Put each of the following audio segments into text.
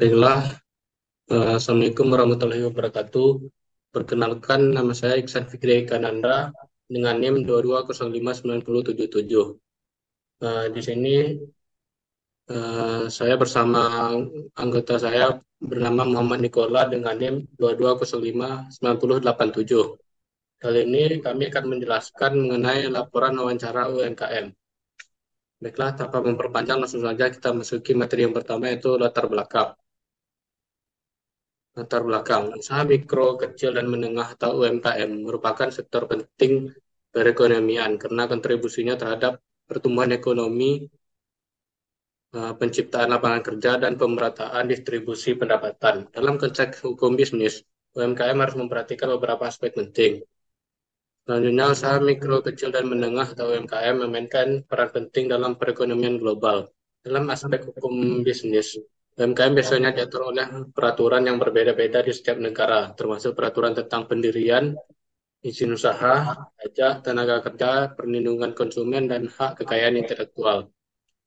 Baiklah, Assalamualaikum warahmatullahi wabarakatuh. Perkenalkan, nama saya Iksan Fikri Kananda dengan NIM 2205977. Di sini saya bersama anggota saya bernama Muhammad Nikola dengan NIM 220598087. Kali ini kami akan menjelaskan mengenai laporan wawancara UMKM. Baiklah, tanpa memperpanjang, langsung saja kita masuki materi yang pertama, yaitu latar belakang. Latar belakang, usaha mikro, kecil, dan menengah atau UMKM merupakan sektor penting perekonomian karena kontribusinya terhadap pertumbuhan ekonomi, penciptaan lapangan kerja, dan pemerataan distribusi pendapatan. Dalam konteks hukum bisnis, UMKM harus memperhatikan beberapa aspek penting. Selanjutnya, usaha mikro, kecil, dan menengah atau UMKM memainkan peran penting dalam perekonomian global. Dalam aspek hukum bisnis, UMKM biasanya diatur oleh peraturan yang berbeda-beda di setiap negara, termasuk peraturan tentang pendirian, izin usaha, pajak, tenaga kerja, perlindungan konsumen, dan hak kekayaan intelektual.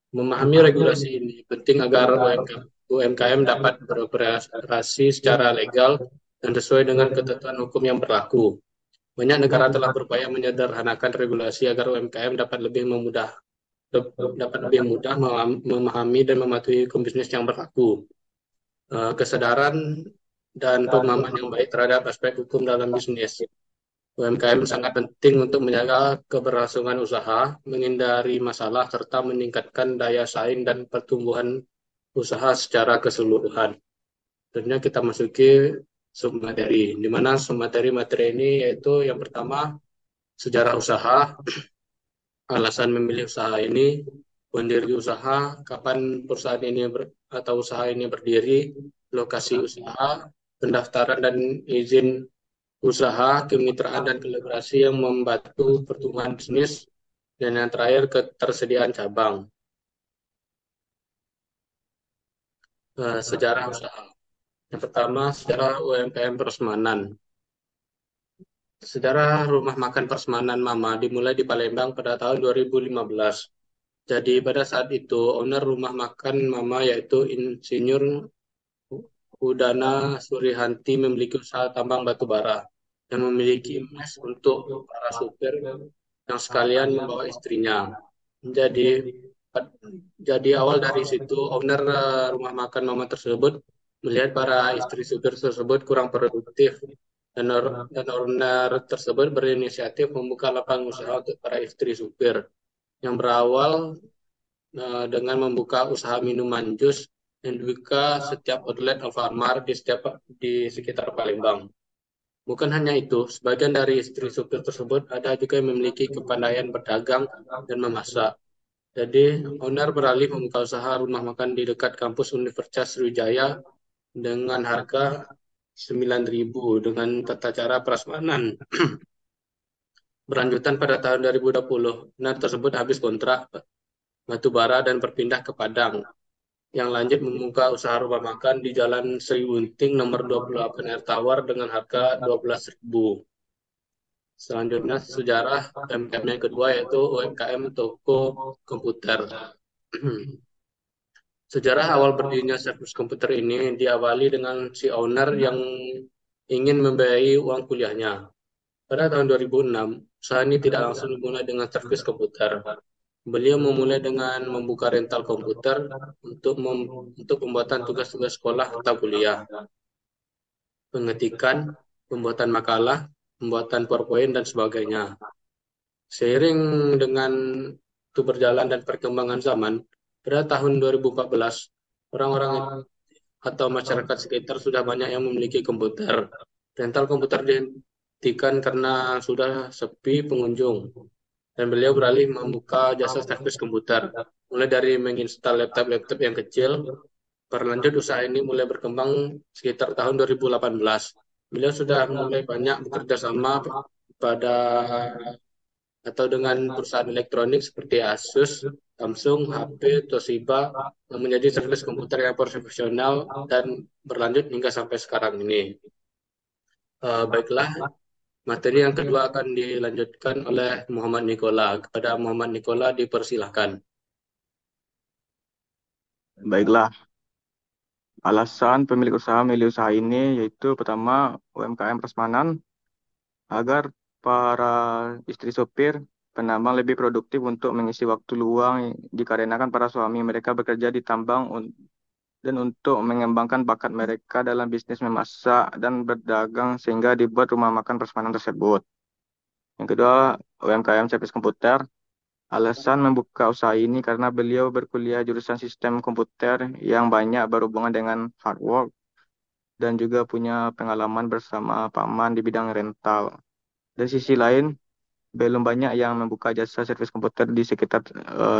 Memahami regulasi ini penting agar UMKM dapat beroperasi secara legal dan sesuai dengan ketentuan hukum yang berlaku. Banyak negara telah berupaya menyederhanakan regulasi agar UMKM dapat lebih mudah memahami dan mematuhi hukum bisnis yang berlaku. Kesadaran dan pemahaman yang baik terhadap aspek hukum dalam bisnis. UMKM sangat penting untuk menjaga keberlangsungan usaha, menghindari masalah, serta meningkatkan daya saing dan pertumbuhan usaha secara keseluruhan. Tentunya kita masuki submateri, di mana submateri-materi ini yaitu yang pertama, sejarah usaha, alasan memilih usaha ini, pendiri usaha, kapan perusahaan ini atau usaha ini berdiri, lokasi usaha, pendaftaran dan izin usaha, kemitraan dan kolaborasi yang membantu pertumbuhan bisnis, dan yang terakhir ketersediaan cabang. Sejarah usaha. Yang pertama, sejarah UMKM Persemanan. Sejarah rumah makan Persemanan Mama dimulai di Palembang pada tahun 2015. Jadi pada saat itu, owner rumah makan Mama yaitu Insinyur Udana Surihanti memiliki usaha tambang batu bara dan memiliki mes untuk para supir yang sekalian membawa istrinya. Jadi jadi awal dari situ owner rumah makan Mama tersebut melihat para istri supir tersebut kurang produktif dan owner tersebut berinisiatif membuka lapangan usaha untuk para istri supir yang berawal dengan membuka usaha minuman jus dan dibuka setiap outlet Alfamart di sekitar Palembang. Bukan hanya itu, sebagian dari istri supir tersebut ada juga yang memiliki kepandaian berdagang dan memasak. Jadi, owner beralih membuka usaha rumah makan di dekat kampus Universitas Sriwijaya dengan harga 9.000 dengan tata cara prasmanan. Berlanjutan pada tahun 2020, owner tersebut habis kontrak batu bara dan berpindah ke Padang. Yang lanjut membuka usaha rumah makan di Jalan Sri Wunting nomor 28 Air Tawar dengan harga 12.000. Selanjutnya sejarah UMKM yang kedua yaitu UMKM toko komputer. Sejarah awal berdirinya servis komputer ini diawali dengan si owner yang ingin membiayai uang kuliahnya. Pada tahun 2006, usaha ini tidak langsung dimulai dengan servis komputer. Beliau memulai dengan membuka rental komputer untuk pembuatan tugas-tugas sekolah atau kuliah, pengetikan, pembuatan makalah, pembuatan PowerPoint, dan sebagainya. Seiring dengan itu berjalan dan perkembangan zaman, pada tahun 2014, orang-orang atau masyarakat sekitar sudah banyak yang memiliki komputer. Rental komputer dihentikan karena sudah sepi pengunjung, dan beliau beralih membuka jasa servis komputer, mulai dari menginstal laptop-laptop yang kecil. Berlanjut usaha ini mulai berkembang sekitar tahun 2018. Beliau sudah mulai banyak bekerja sama pada atau dengan perusahaan elektronik seperti Asus, Samsung, HP, Toshiba yang menjadi servis komputer yang profesional dan berlanjut hingga sampai sekarang ini. Baiklah, materi yang kedua akan dilanjutkan oleh Muhammad Nikola. Kepada Muhammad Nikola dipersilahkan. Baiklah, Alasan pemilik usaha memilih usaha ini yaitu pertama UMKM prasmanan agar para istri sopir penambang lebih produktif untuk mengisi waktu luang dikarenakan para suami mereka bekerja di tambang dan untuk mengembangkan bakat mereka dalam bisnis memasak dan berdagang sehingga dibuat rumah makan prasmanan tersebut. Yang kedua, UMKM servis komputer. Alasan membuka usaha ini karena beliau berkuliah jurusan sistem komputer yang banyak berhubungan dengan hardware dan juga punya pengalaman bersama paman di bidang rental. Dari sisi lain, belum banyak yang membuka jasa servis komputer di sekitar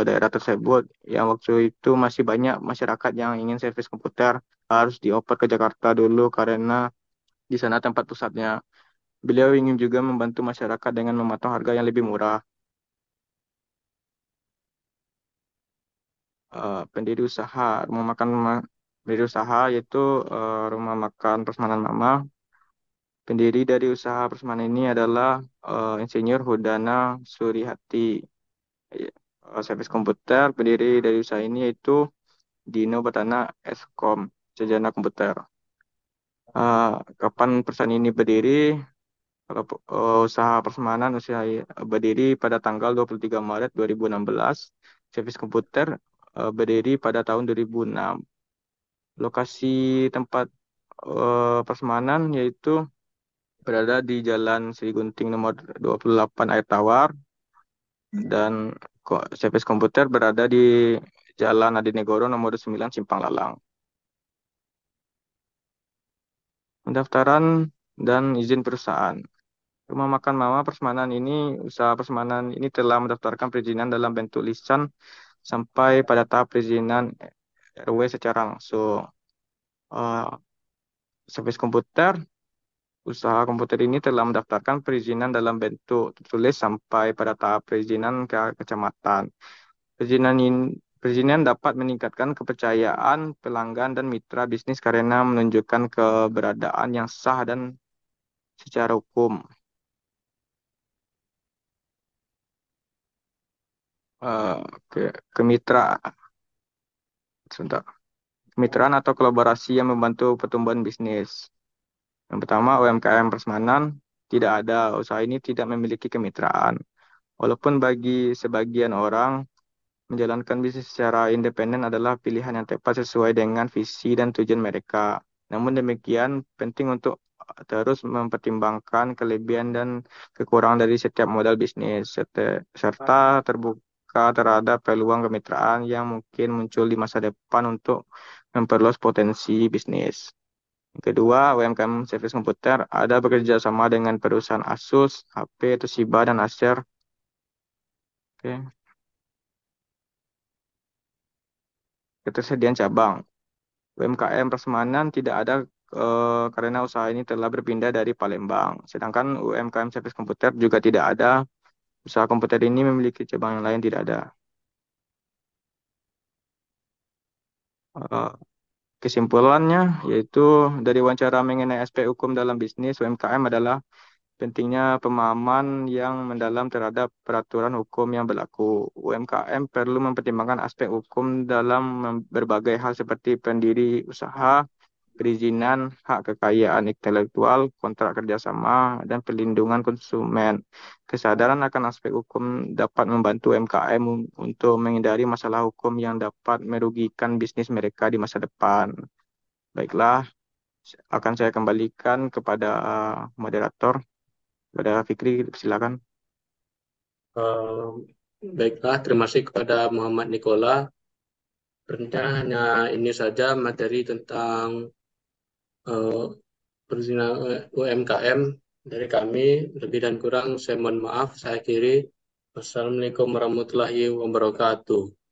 daerah tersebut. Yang waktu itu masih banyak masyarakat yang ingin servis komputer harus dioper ke Jakarta dulu karena di sana tempat pusatnya. Beliau ingin juga membantu masyarakat dengan memotong harga yang lebih murah. Pendiri usaha rumah makan pendiri usaha yaitu rumah makan Persemanan Mama. Pendiri dari usaha Persemanan ini adalah Insinyur Hudana Surihati. Servis komputer pendiri dari usaha ini yaitu Dino Batana Eskom Sarjana Komputer. Eh, Kapan perusahaan ini berdiri? Kalau usaha Persemanan usaha berdiri pada tanggal 23 Maret 2016. Servis komputer berdiri pada tahun 2006. Lokasi tempat Persemanan yaitu berada di Jalan Sri Gunting nomor 28 Air Tawar dan servis komputer berada di Jalan Adinegoro nomor 9 Simpang Lalang. Pendaftaran dan izin perusahaan. Rumah Makan Mama Persemanan ini, usaha Persemanan ini telah mendaftarkan perizinan dalam bentuk lisan sampai pada tahap perizinan RW secara langsung. Eh, Servis komputer, usaha komputer ini telah mendaftarkan perizinan dalam bentuk tertulis sampai pada tahap perizinan ke kecamatan. Perizinan dapat meningkatkan kepercayaan pelanggan dan mitra bisnis karena menunjukkan keberadaan yang sah dan secara hukum. Eh, Kemitraan, sebentar. Kemitraan atau kolaborasi yang membantu pertumbuhan bisnis. Yang pertama, UMKM Persemanan tidak ada. Usaha ini tidak memiliki kemitraan. Walaupun bagi sebagian orang, menjalankan bisnis secara independen adalah pilihan yang tepat sesuai dengan visi dan tujuan mereka. Namun demikian, penting untuk terus mempertimbangkan kelebihan dan kekurangan dari setiap modal bisnis, serta terbuka terhadap peluang kemitraan yang mungkin muncul di masa depan untuk memperluas potensi bisnis. Yang kedua, UMKM servis komputer ada bekerja sama dengan perusahaan Asus, HP, Toshiba, dan Acer. Oke. Ketersediaan cabang. UMKM Persemanan tidak ada karena usaha ini telah berpindah dari Palembang. Sedangkan UMKM servis komputer juga tidak ada. Usaha komputer ini memiliki cabang yang lain tidak ada. Eh, Kesimpulannya yaitu dari wawancara mengenai aspek hukum dalam bisnis UMKM adalah pentingnya pemahaman yang mendalam terhadap peraturan hukum yang berlaku. UMKM perlu mempertimbangkan aspek hukum dalam berbagai hal seperti pendiri usaha, perizinan, hak kekayaan intelektual, kontrak kerjasama, dan perlindungan konsumen. Kesadaran akan aspek hukum dapat membantu UMKM untuk menghindari masalah hukum yang dapat merugikan bisnis mereka di masa depan. Baiklah, akan saya kembalikan kepada moderator, kepada Fikri, silakan. Eh, Baiklah, terima kasih kepada Muhammad Nikola. Rencana hanya ini saja materi tentang eh, perizinan UMKM dari kami. Lebih dan kurang saya mohon maaf. Saya akhiri. Wassalamualaikum warahmatullahi wabarakatuh.